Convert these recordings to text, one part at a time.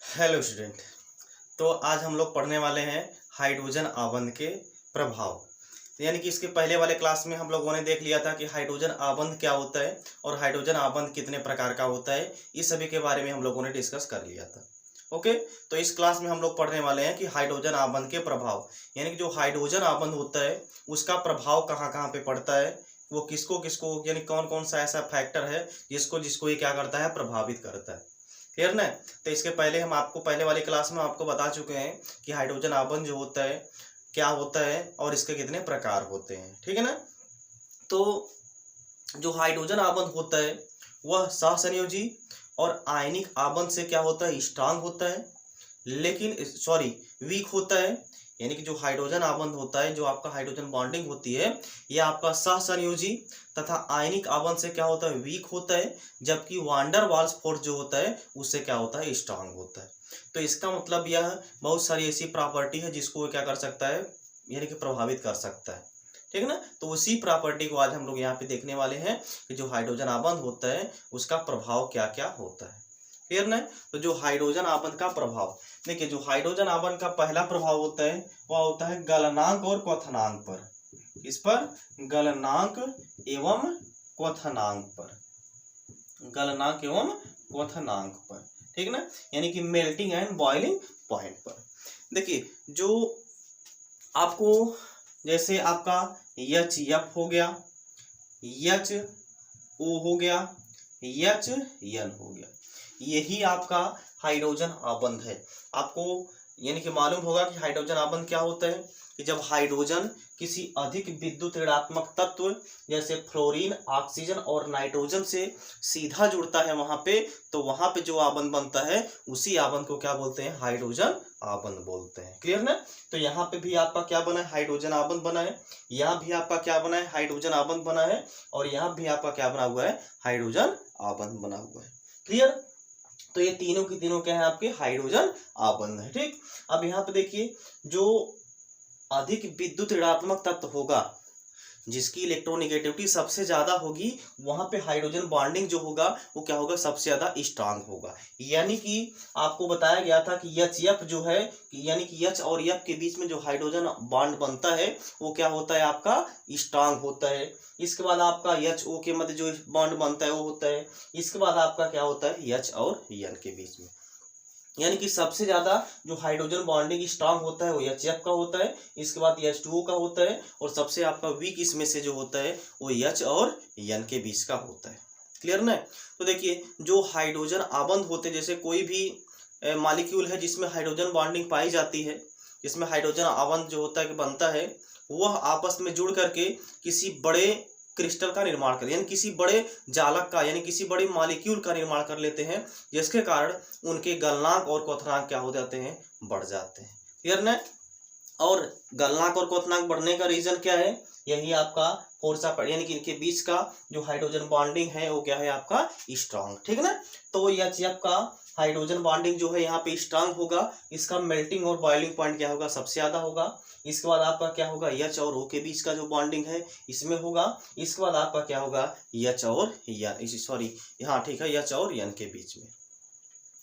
Hello student. तो आज हम लोग पढ़ने वाले हैं हाइड्रोजन आबंध के प्रभाव। यानी कि इसके पहले वाले क्लास में हम लोगों ने देख लिया था कि हाइड्रोजन आबंध क्या होता है और हाइड्रोजन आबंध कितने प्रकार का होता है, इस सभी के बारे में हम लोगों ने डिस्कस कर लिया था। ओके, तो इस क्लास में हम लोग पढ़ने वाले हैं कि हाइड्रोजन आबंध के प्रभाव, यानी कि जो हाइड्रोजन आबंध होता है उसका प्रभाव कहाँ कहाँ पे पड़ता है, वो किसको किसको, यानी कौन कौन सा ऐसा फैक्टर है जिसको जिसको ये क्या करता है, प्रभावित करता है। क्लियर ना। तो इसके पहले हम आपको पहले वाली क्लास में आपको बता चुके हैं कि हाइड्रोजन आबंध जो होता है क्या होता है और इसके कितने प्रकार होते हैं। ठीक है ना। तो जो हाइड्रोजन आबंध होता है वह सहसंयोजी और आयनिक आबंध से क्या होता है, स्ट्रांग होता है, लेकिन वीक होता है। यानी कि जो हाइड्रोजन आबंध होता है, जो आपका हाइड्रोजन बॉन्डिंग होती है, यह आपका सहसंयोजी तथा आयनिक आबंध से क्या होता है, वीक होता है, जबकि वांडर वाल्स फोर्स जो होता है उससे क्या होता है, स्ट्रांग होता है। तो इसका मतलब यह बहुत सारी ऐसी प्रॉपर्टी है जिसको वो क्या कर सकता है, यानी कि प्रभावित कर सकता है। ठीक है ना। तो उसी प्रॉपर्टी को आज हम लोग यहाँ पे देखने वाले हैं कि जो हाइड्रोजन आबंध होता है उसका प्रभाव क्या क्या होता है। क्लियर ना। तो जो हाइड्रोजन आबंध का प्रभाव, देखिए जो हाइड्रोजन आबंध का पहला प्रभाव होता है वह होता है गलनांक और क्वथनांक पर। इस पर गलनांक एवं क्वथनांक पर, गलनांक एवं क्वथनांक पर। ठीक ना। यानी कि मेल्टिंग एंड बॉइलिंग पॉइंट पर। देखिए जो आपको जैसे आपका एच हो गया, एच ओ हो गया, एच एन हो गया, यही आपका हाइड्रोजन आबंध है। आपको यानी कि मालूम होगा कि हाइड्रोजन आबंध क्या होता है कि जब हाइड्रोजन किसी अधिक विद्युत ऋणात्मक तत्व जैसे फ्लोरीन, ऑक्सीजन और नाइट्रोजन से सीधा जुड़ता है वहां पे, तो वहां पे जो आबंध बनता है उसी आबंध को क्या बोलते हैं, हाइड्रोजन आबंध बोलते हैं। क्लियर ना। तो यहाँ पे भी आपका क्या बना है, हाइड्रोजन आबंध बना है। यहाँ भी आपका क्या बना है, हाइड्रोजन आबंध बना है। और यहाँ भी आपका क्या बना हुआ है, हाइड्रोजन आबंध बना हुआ है। क्लियर। तो ये तीनों की तीनों क्या है, आपके हाइड्रोजन आबंध है। ठीक। अब यहाँ पे देखिए जो अधिक विद्युत ऋणात्मक तत्व होगा, जिसकी इलेक्ट्रोनेगेटिविटी सबसे ज्यादा होगी, वहां पे हाइड्रोजन बॉन्डिंग जो होगा वो क्या होगा, सबसे ज्यादा स्ट्रांग होगा। यानी कि आपको बताया गया था कि एच एफ जो है, यानी कि एच और एफ के बीच में जो हाइड्रोजन बॉन्ड बनता है वो क्या होता है, आपका स्ट्रांग होता है। इसके बाद आपका एच ओ के मध्य जो बॉन्ड बनता है वो होता है। इसके बाद आपका क्या होता है, एच और एन के बीच में। यानी कि सबसे ज्यादा जो हाइड्रोजन बॉन्डिंग स्ट्रांग होता है वो एच का होता है, इसके बाद H2O का होता है, और सबसे आपका वीक इसमें से जो होता है वो H और N के बीच का होता है। क्लियर ना। तो देखिए जो हाइड्रोजन आबंध होते हैं, जैसे कोई भी मॉलिक्यूल है जिसमें हाइड्रोजन बॉन्डिंग पाई जाती है, जिसमें हाइड्रोजन आबंध जो होता है बनता है, वह आपस में जुड़ करके किसी बड़े क्रिस्टल का निर्माण कर, यानी किसी बड़े जालक का, यानी किसी बड़े मॉलिक्यूल का निर्माण कर लेते हैं, जिसके कारण उनके गलनांक और क्वथनांक क्या हो जाते हैं, बढ़ जाते हैं। क्लियर ना। और गलनांक और क्वथनांक बढ़ने का रीजन क्या है, यही आपका फोर्स ऑफ, यानी कि इनके बीच का जो हाइड्रोजन बॉन्डिंग है वो क्या है, आपका स्ट्रांग। ठीक ना। तो एच का हाइड्रोजन बॉन्डिंग जो है यहाँ पे स्ट्रांग होगा, इसका मेल्टिंग और बॉइलिंग पॉइंट क्या होगा, सबसे ज्यादा होगा। इसके बाद आपका क्या होगा, एच और ओ के बीच का जो बॉन्डिंग है इसमें होगा। इसके बाद आपका क्या होगा, एच और हाँ ठीक है, एच और एन के बीच में।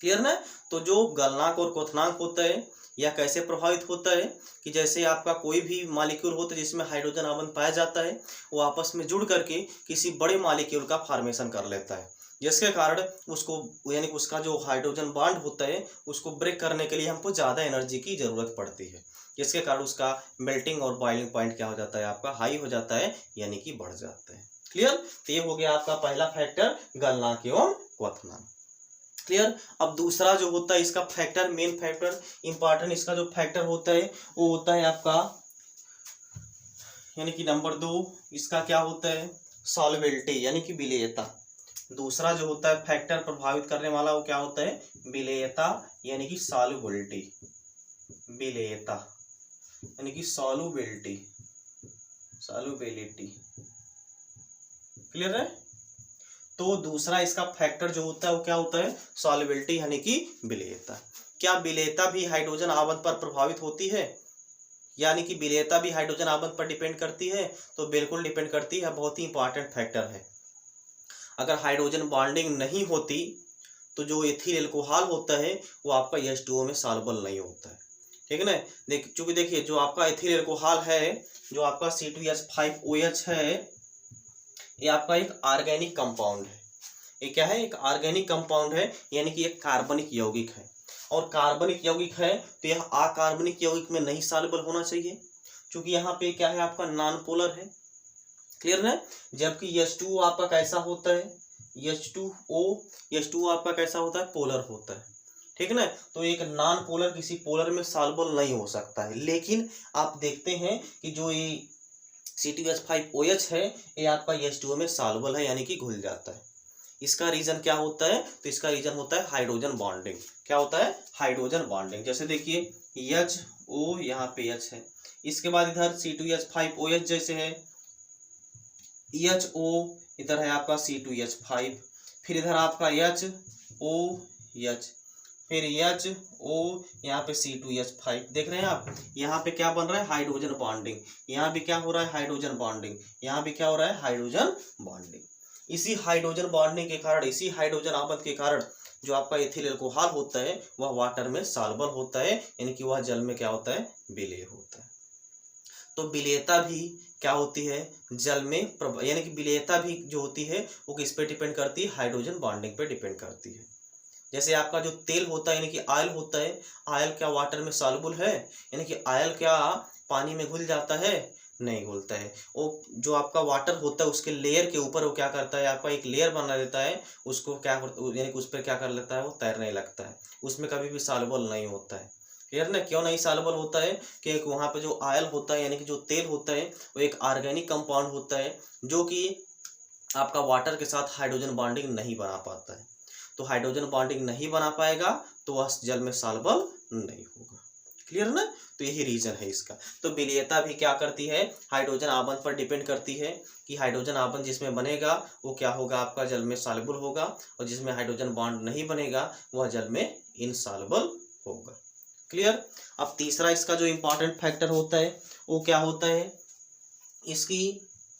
क्लियर ना। तो जो गलनांक और क्वथनांक होता है यह कैसे प्रभावित होता है कि जैसे आपका कोई भी मॉलिक्यूल होता है जिसमें हाइड्रोजन आबंध पाया जाता है, वो आपस में जुड़ करके किसी बड़े मॉलिक्यूल का फॉर्मेशन कर लेता है, जिसके कारण उसको, यानी कि उसका जो हाइड्रोजन बॉन्ड होता है उसको ब्रेक करने के लिए हमको ज़्यादा एनर्जी की जरूरत पड़ती है, जिसके कारण उसका मेल्टिंग और बॉइलिंग पॉइंट क्या हो जाता है, आपका हाई हो जाता है, यानी कि बढ़ जाता है। क्लियर। तो ये हो गया आपका पहला फैक्टर, गलनांक एवं क्वथनांक। क्लियर। अब दूसरा जो होता है इसका फैक्टर, मेन फैक्टर इंपॉर्टेंट इसका जो फैक्टर होता है वो होता है आपका, यानी कि नंबर 2 इसका क्या होता है, सॉल्युबिलिटी, यानी कि विलेयता। दूसरा जो होता है फैक्टर प्रभावित करने वाला वो क्या होता है, विलेयता, यानी कि सॉल्युबिलिटी, विलेयता यानी कि सॉल्युबिलिटी, सॉल्युबिलिटी। क्लियर है। तो दूसरा इसका फैक्टर जो होता है वो क्या होता है, सॉल्युबिलिटी यानी कि विलेयता। क्या विलेयता भी हाइड्रोजन आबंध पर प्रभावित होती है, यानी कि विलेयता भी हाइड्रोजन आबंध पर डिपेंड करती है? तो बिल्कुल डिपेंड करती है, बहुत ही इंपॉर्टेंट फैक्टर है। अगर हाइड्रोजन बॉन्डिंग नहीं होती तो जो एथिल एल्कोहल होता है वो आपका H2O में सॉल्युबल नहीं होता है, ठीक है ना। चूंकि देखिए जो आपका एथिल एल्कोहल है, जो आपका C2H5OH है, ये आपका एक ऑर्गेनिक कंपाउंड है। ये क्या है? एक ऑर्गेनिक कंपाउंड है, यानी कि एक कार्बनिक यौगिक है। और कार्बनिक यौगिक है तो यह अकार्बनिक यौगिक में नहीं सॉल्युबल होना चाहिए, क्योंकि यहाँ पे क्या है आपका नॉन पोलर है, क्लियर ना। जबकि H2O आपका कैसा होता है? H2O आपका कैसा होता है? पोलर होता है, ठीक है ना। तो एक नॉन पोलर किसी पोलर में सॉल्युबल नहीं हो सकता है। लेकिन आप देखते हैं कि जो ये C2H5OH है ये आपका H2O में सॉल्युबल है, यानी कि घुल जाता है। इसका रीजन क्या होता है? तो इसका रीजन होता है हाइड्रोजन बॉन्डिंग। क्या होता है? Hydrogen bonding. जैसे देखिए HO यहाँ पे H है, इसके बाद इधर C2H5OH जैसे है, HO इधर है आपका C2H5, फिर इधर आपका HOH, फिर HO यहाँ पे C2H5। देख रहे हैं आप, यहाँ पे क्या बन रहा है? Hydrogen bonding. यहाँ भी क्या हो रहा है? Hydrogen bonding. यहाँ भी क्या हो रहा है? Hydrogen bonding. इसी हाइड्रोजन बॉन्डिंग के कारण, इसी हाइड्रोजन आबंध के कारण जो आपका एथिल एल्कोहल होता है वह वाटर में सॉल्युबल होता है, यानी कि वह जल में क्या होता है? विलेय होता है। तो विलेयता भी क्या होती है? जल में यानी कि विलेयता भी जो होती है वो किस पे डिपेंड करती है? हाइड्रोजन बॉन्डिंग पे डिपेंड करती है। जैसे आपका जो तेल होता है यानी कि ऑयल होता है, ऑयल क्या वाटर में सॉल्युबल है? यानी कि ऑयल क्या पानी में घुल जाता है? नहीं घुलता है। वो जो आपका वाटर होता है उसके लेयर के ऊपर वो क्या करता है? आपका एक लेयर बना देता है, उसको क्या यानी कि उस पर क्या कर लेता है? वो तैरने लगता है, उसमें कभी भी सॉल्युबल नहीं होता है, क्लियर ना। क्यों नहीं सॉल्युबल होता है? कि वहाँ पे जो ऑयल होता है यानी कि जो तेल होता है वो एक ऑर्गेनिक कंपाउंड होता है, जो कि आपका वाटर के साथ हाइड्रोजन बॉन्डिंग नहीं बना पाता है। तो हाइड्रोजन बॉन्डिंग नहीं बना पाएगा तो वह जल में सॉल्युबल नहीं होगा, क्लियर ना। तो यही रीजन है इसका। तो विलेयता भी क्या करती है? हाइड्रोजन आबंध पर डिपेंड करती है कि हाइड्रोजन आबंध जिसमें बनेगा वो क्या होगा? आपका जल में सॉल्युबल होगा, और जिसमें हाइड्रोजन बॉन्ड नहीं बनेगा वह जल में इनसॉल्युबल होगा, क्लियर। अब तीसरा इसका जो इम्पोर्टेंट फैक्टर होता है वो क्या होता है? इसकी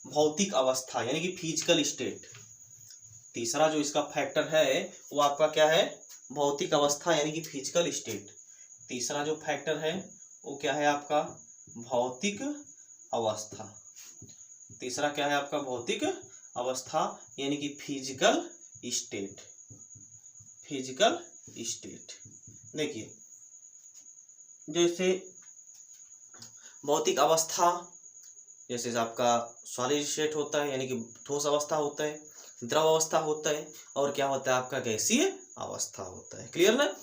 भौतिक अवस्था यानी कि फिजिकल स्टेट। तीसरा जो इसका फैक्टर है वो आपका क्या है? भौतिक अवस्था यानी कि फिजिकल स्टेट। तीसरा जो फैक्टर है वो क्या है आपका? भौतिक अवस्था। तीसरा क्या है आपका? भौतिक अवस्था यानी कि फिजिकल स्टेट। फिजिकल स्टेट देखिए, जैसे भौतिक अवस्था जैसे आपका सॉलिड स्टेट होता है यानी कि ठोस अवस्था होता है, द्रव अवस्था होता है, और क्या होता है आपका? गैसीय अवस्था होता है, क्लियर ना।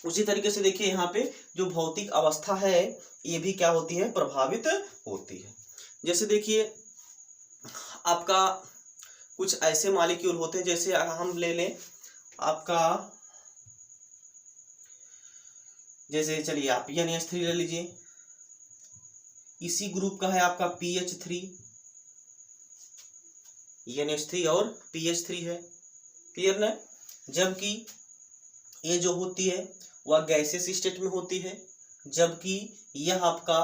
उसी तरीके से देखिए यहाँ पे जो भौतिक अवस्था है ये भी क्या होती है? प्रभावित होती है। जैसे देखिए आपका कुछ ऐसे मॉलिक्यूल होते हैं, जैसे हम ले लें आपका, जैसे चलिए आप NH3 ले लीजिए, इसी ग्रुप का है आपका PH3, NH3 और PH3 है, क्लियर ना। जबकि ये जो होती है वह गैसियस स्टेट में होती है, जबकि यह आपका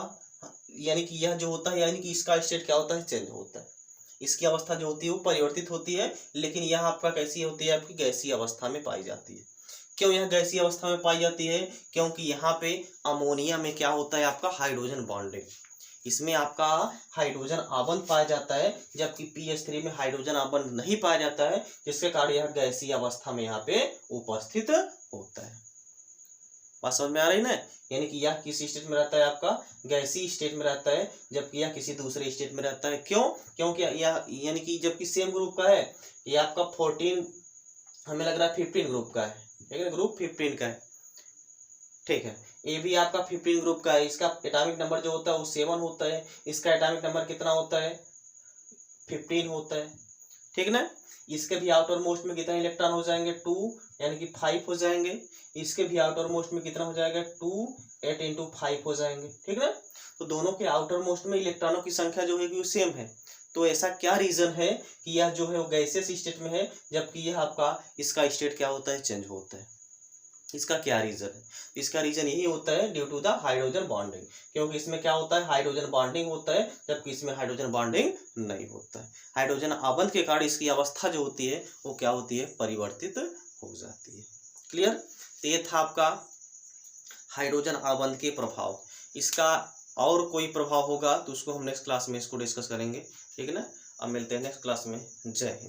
यानी कि यह जो होता है यानी कि इसका स्टेट क्या होता है? चेंज होता है। इसकी अवस्था जो होती है वो परिवर्तित होती है, लेकिन यह आपका कैसी होती है? आपकी गैसीय अवस्था में पाई जाती है। क्यों यह गैसीय अवस्था में पाई जाती है? क्योंकि यहाँ पे अमोनिया में क्या होता है? आपका हाइड्रोजन बॉन्डिंग। इसमें आपका हाइड्रोजन आबंध पाया जाता है, जबकि PH3 में हाइड्रोजन आबंध नहीं पाया जाता है, जिसके कारण यह गैसीय अवस्था में यहाँ पे उपस्थित होता है। बात समझ में आ रही ना। यानी कि यह किस स्टेट में रहता है? आपका गैसीय स्टेट में रहता है, जबकि यह किसी दूसरे स्टेट में रहता है। क्यों? क्योंकि यह यानी कि जबकि सेम ग्रुप का है, ये आपका 14 हमें लग रहा है 15 ग्रुप का है, ठीक है, ग्रुप 15 का है, ठीक है। ये भी आपका 15 ग्रुप का है। इसका एटॉमिक नंबर जो होता है वो 7 होता है, इसका एटॉमिक नंबर कितना होता है? 15 होता है, ठीक ना। इसके भी आउटर मोस्ट में कितना इलेक्ट्रॉन हो जाएंगे? 2 यानी कि 5 हो जाएंगे। इसके भी आउटर मोस्ट में कितना हो जाएगा? 2 8 × 5 हो जाएंगे, ठीक ना। तो दोनों के आउटर मोस्ट में इलेक्ट्रॉनों की संख्या जो है वो सेम है। तो ऐसा क्या रीजन है कि यह जो है वो गैसियस स्टेट में है, जबकि यह आपका इसका स्टेट क्या होता है? चेंज होता है। इसका क्या रीजन है? इसका रीजन यही होता है due to the hydrogen bonding, क्योंकि इसमें क्या होता है? हाइड्रोजन बॉन्डिंग होता है, जबकि इसमें हाइड्रोजन बॉन्डिंग नहीं होता है। हाइड्रोजन आबंध के कारण इसकी अवस्था जो होती है वो क्या होती है? परिवर्तित हो जाती है। क्लियर? तो ये था आपका हाइड्रोजन आबंध के प्रभाव। इसका और कोई प्रभाव होगा तो उसको हम नेक्स्ट क्लास में इसको डिस्कस करेंगे, ठीक है ना। अब मिलते हैं नेक्स्ट क्लास में। जय हिंद।